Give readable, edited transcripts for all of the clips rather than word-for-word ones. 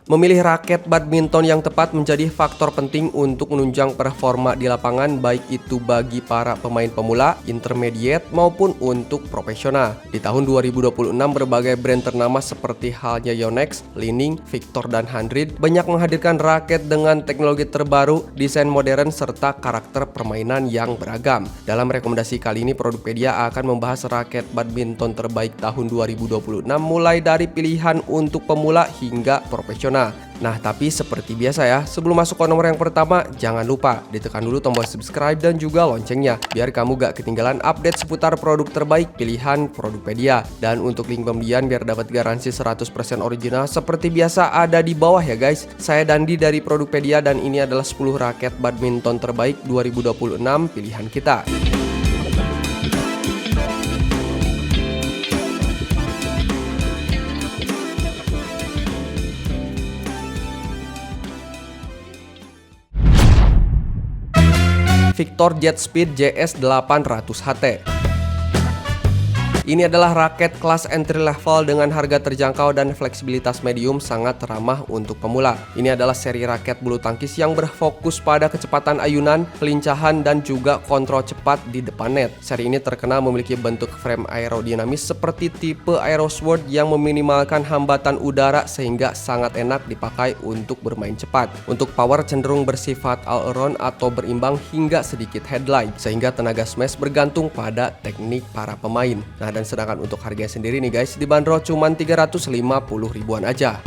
Memilih raket badminton yang tepat menjadi faktor penting untuk menunjang performa di lapangan, baik itu bagi para pemain pemula, intermediate, maupun untuk profesional. Di tahun 2026, berbagai brand ternama seperti halnya Yonex, Li-Ning, Victor, dan Hundred banyak menghadirkan raket dengan teknologi terbaru, desain modern, serta karakter permainan yang beragam. Dalam rekomendasi kali ini, Produkpedia akan membahas raket badminton terbaik tahun 2026 mulai dari pilihan untuk pemula hingga profesional. Nah, tapi seperti biasa ya, sebelum masuk ke nomor yang pertama, jangan lupa ditekan dulu tombol subscribe dan juga loncengnya biar kamu gak ketinggalan update seputar produk terbaik pilihan Produkpedia. Dan untuk link pembelian biar dapat garansi 100% original seperti biasa ada di bawah ya guys. Saya Dandi dari Produkpedia dan ini adalah 10 raket badminton terbaik 2026 pilihan kita. Victor Jet Speed JS 800 HT. Ini adalah raket kelas entry level dengan harga terjangkau dan fleksibilitas medium, sangat ramah untuk pemula. Ini adalah seri raket bulu tangkis yang berfokus pada kecepatan ayunan, kelincahan, dan juga kontrol cepat di depan net. Seri ini terkenal memiliki bentuk frame aerodinamis seperti tipe Aerosword yang meminimalkan hambatan udara sehingga sangat enak dipakai untuk bermain cepat. Untuk power cenderung bersifat all around atau berimbang hingga sedikit headline, sehingga tenaga smash bergantung pada teknik para pemain. Nah, dan sedangkan untuk harganya sendiri nih guys, dibanderol cuma 350 ribuan aja.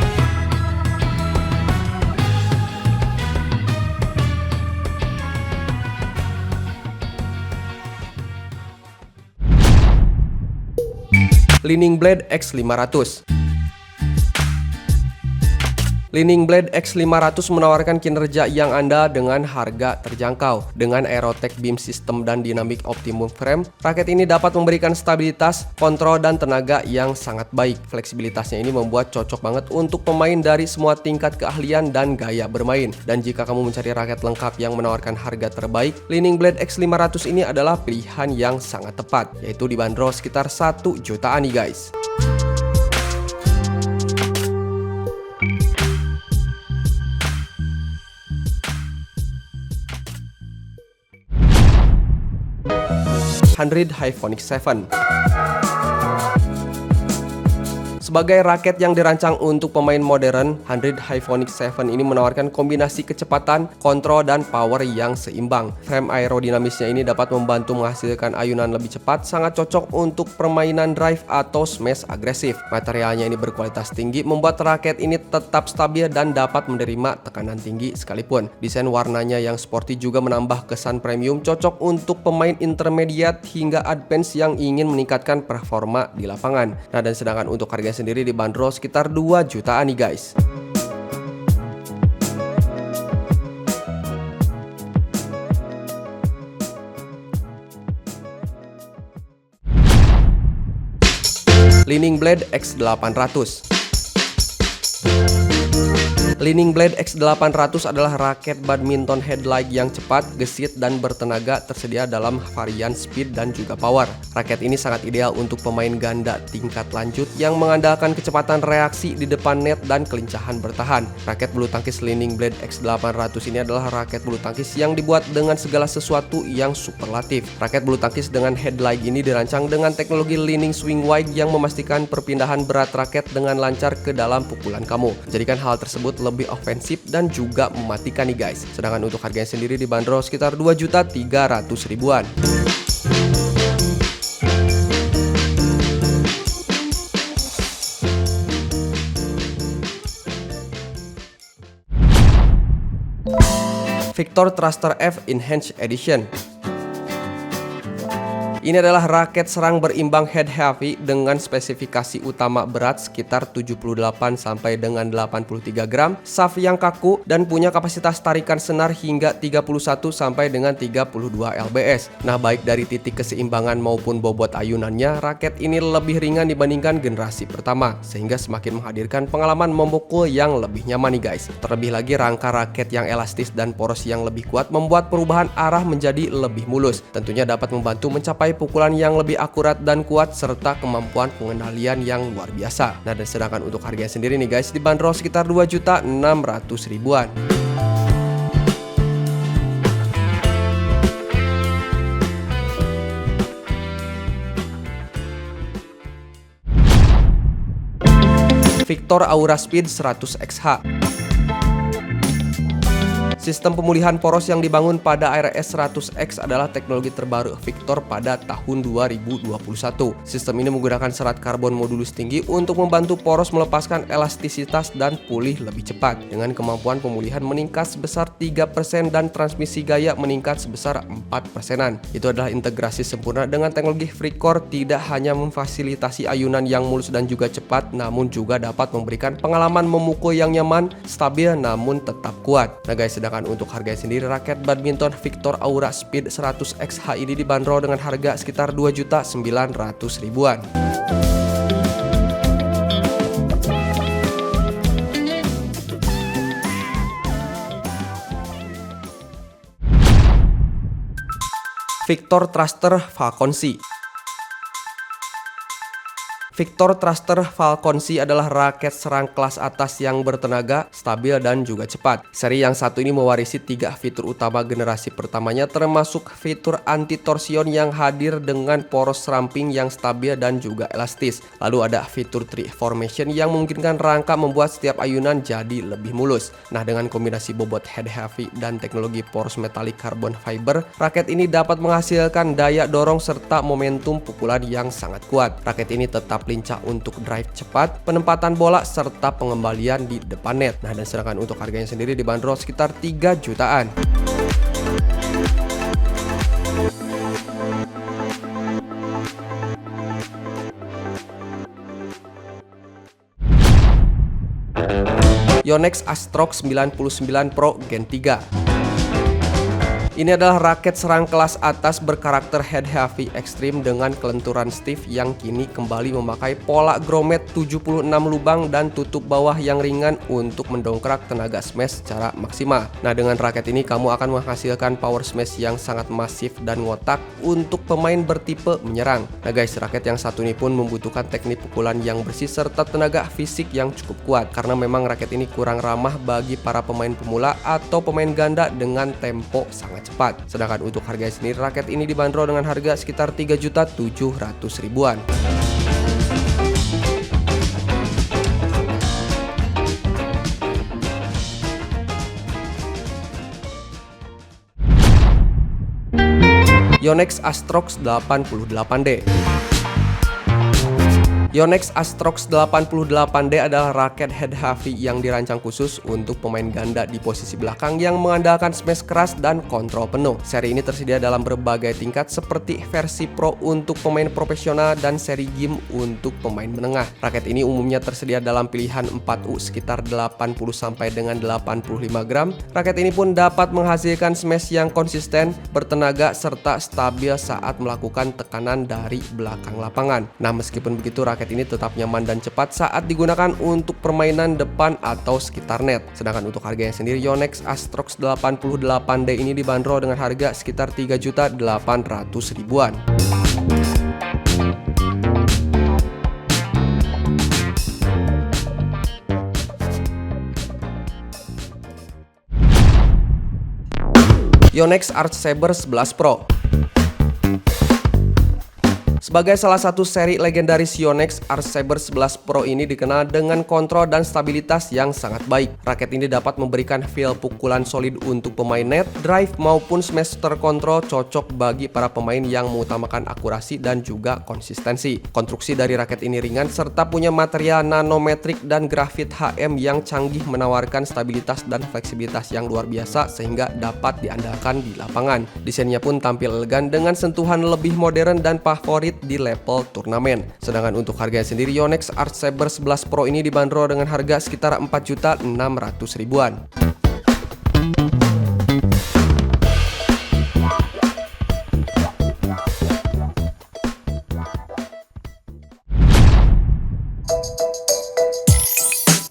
Li-Ning Blade X500. Li-Ning Blade X500 menawarkan kinerja yang andal dengan harga terjangkau. Dengan Aerotech Beam System dan Dynamic Optimum Frame, raket ini dapat memberikan stabilitas, kontrol, dan tenaga yang sangat baik. Fleksibilitasnya ini membuat cocok banget untuk pemain dari semua tingkat keahlian dan gaya bermain. Dan jika kamu mencari raket lengkap yang menawarkan harga terbaik, Li-Ning Blade X500 ini adalah pilihan yang sangat tepat, yaitu dibanderol sekitar 1 jutaan nih guys. Hundred Hyphonic 7. Sebagai raket yang dirancang untuk pemain modern, Hundred Hyphonic 7 ini menawarkan kombinasi kecepatan, kontrol, dan power yang seimbang. Frame aerodinamisnya ini dapat membantu menghasilkan ayunan lebih cepat, sangat cocok untuk permainan drive atau smash agresif. Materialnya ini berkualitas tinggi, membuat raket ini tetap stabil dan dapat menerima tekanan tinggi sekalipun. Desain warnanya yang sporty juga menambah kesan premium, cocok untuk pemain intermediate hingga advance yang ingin meningkatkan performa di lapangan. Nah, dan sedangkan untuk harga sendiri dibanderol sekitar 2 jutaan nih guys. Li-Ning Blade X800. Li-Ning Blade X800 adalah raket badminton headlight yang cepat, gesit, dan bertenaga, tersedia dalam varian speed dan juga power. Raket ini sangat ideal untuk pemain ganda tingkat lanjut yang mengandalkan kecepatan reaksi di depan net dan kelincahan bertahan. Raket bulu tangkis Li-Ning Blade X800 ini adalah raket bulu tangkis yang dibuat dengan segala sesuatu yang superlatif. Raket bulu tangkis dengan headlight ini dirancang dengan teknologi Li-Ning Swing Wide yang memastikan perpindahan berat raket dengan lancar ke dalam pukulan kamu. Jadikan hal tersebut lebih ofensif dan juga mematikan nih guys. Sedangkan untuk harganya sendiri dibanderol sekitar 2.300.000 ribuan. Victor Thruster F Enhanced Edition. Ini adalah raket serang berimbang head heavy dengan spesifikasi utama berat sekitar 78 sampai dengan 83 gram, shaft yang kaku, dan punya kapasitas tarikan senar hingga 31 sampai dengan 32 lbs. Nah, baik dari titik keseimbangan maupun bobot ayunannya, raket ini lebih ringan dibandingkan generasi pertama, sehingga semakin menghadirkan pengalaman memukul yang lebih nyaman nih guys. Terlebih lagi rangka raket yang elastis dan poros yang lebih kuat membuat perubahan arah menjadi lebih mulus. Tentunya dapat membantu mencapai mencapai pukulan yang lebih akurat dan kuat serta kemampuan pengendalian yang luar biasa. Nah, dan sedangkan untuk harganya sendiri nih guys dibanderol sekitar 2.600.000-an. Victor Aura Speed 100XH. Sistem pemulihan poros yang dibangun pada ARS 100X adalah teknologi terbaru Victor pada tahun 2021. Sistem ini menggunakan serat karbon modulus tinggi untuk membantu poros melepaskan elastisitas dan pulih lebih cepat. Dengan kemampuan pemulihan meningkat sebesar 3% dan transmisi gaya meningkat sebesar 4%. Itu adalah integrasi sempurna dengan teknologi FreeCore, tidak hanya memfasilitasi ayunan yang mulus dan juga cepat, namun juga dapat memberikan pengalaman memukul yang nyaman, stabil, namun tetap kuat. Nah guys, untuk harga sendiri raket badminton Victor Aura Speed 100XH ini dibanderol dengan harga sekitar 2.900.000-an. Victor Thruster Falcon C. Victor Thruster Falcon C adalah raket serang kelas atas yang bertenaga, stabil, dan juga cepat. Seri yang satu ini mewarisi 3 fitur utama generasi pertamanya, termasuk fitur anti-torsion yang hadir dengan poros ramping yang stabil dan juga elastis. Lalu ada fitur tree formation yang memungkinkan rangka membuat setiap ayunan jadi lebih mulus. Nah, dengan kombinasi bobot head heavy dan teknologi poros metalik carbon fiber, raket ini dapat menghasilkan daya dorong serta momentum pukulan yang sangat kuat. Raket ini tetap lincah untuk drive cepat, penempatan bola, serta pengembalian di depan net. Nah, dan sedangkan untuk harganya sendiri dibanderol sekitar 3 jutaan. Yonex Astrox 99 Pro Gen 3. Ini adalah raket serang kelas atas berkarakter head heavy ekstrim dengan kelenturan stiff yang kini kembali memakai pola grommet 76 lubang dan tutup bawah yang ringan untuk mendongkrak tenaga smash secara maksimal. Nah, dengan raket ini kamu akan menghasilkan power smash yang sangat masif dan ngotak untuk pemain bertipe menyerang. Nah guys, raket yang satu ini pun membutuhkan teknik pukulan yang bersih serta tenaga fisik yang cukup kuat, karena memang raket ini kurang ramah bagi para pemain pemula atau pemain ganda dengan tempo sangat cepat. Sedangkan untuk harga sendiri raket ini dibanderol dengan harga sekitar 3.700.000-an. Yonex Astrox 88D. Yonex Astrox 88D adalah raket head heavy yang dirancang khusus untuk pemain ganda di posisi belakang yang mengandalkan smash keras dan kontrol penuh. Seri ini tersedia dalam berbagai tingkat seperti versi pro untuk pemain profesional dan seri game untuk pemain menengah. Raket ini umumnya tersedia dalam pilihan 4U sekitar 80 sampai dengan 85 gram. Raket ini pun dapat menghasilkan smash yang konsisten, bertenaga, serta stabil saat melakukan tekanan dari belakang lapangan. Nah, meskipun begitu raket ini tetap nyaman dan cepat saat digunakan untuk permainan depan atau sekitar net. Sedangkan untuk harganya sendiri Yonex Astrox 88D ini dibanderol dengan harga sekitar 3.800.000-an. Yonex Arc Saber 11 Pro. Sebagai salah satu seri legendaris Yonex, Arc Saber 11 Pro ini dikenal dengan kontrol dan stabilitas yang sangat baik. Raket ini dapat memberikan feel pukulan solid untuk pemain net, drive maupun smash terkontrol, cocok bagi para pemain yang mengutamakan akurasi dan juga konsistensi. Konstruksi dari raket ini ringan serta punya material nanometrik dan grafit HM yang canggih, menawarkan stabilitas dan fleksibilitas yang luar biasa sehingga dapat diandalkan di lapangan. Desainnya pun tampil elegan dengan sentuhan lebih modern dan favorit di level turnamen. Sedangkan untuk harganya sendiri Yonex Arc Saber 11 Pro ini dibanderol dengan harga sekitar 4.600.000-an.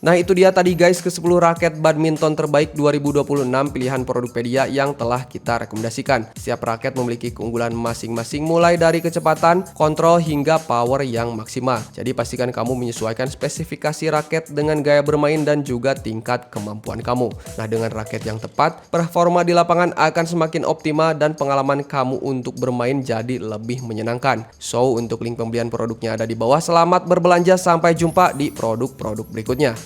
Nah itu dia tadi guys ke-10 raket badminton terbaik 2026 pilihan Produkpedia yang telah kita rekomendasikan. Setiap raket memiliki keunggulan masing-masing mulai dari kecepatan, kontrol hingga power yang maksimal. Jadi pastikan kamu menyesuaikan spesifikasi raket dengan gaya bermain dan juga tingkat kemampuan kamu. Nah dengan raket yang tepat, performa di lapangan akan semakin optimal dan pengalaman kamu untuk bermain jadi lebih menyenangkan. So untuk link pembelian produknya ada di bawah. Selamat berbelanja, sampai jumpa di produk-produk berikutnya.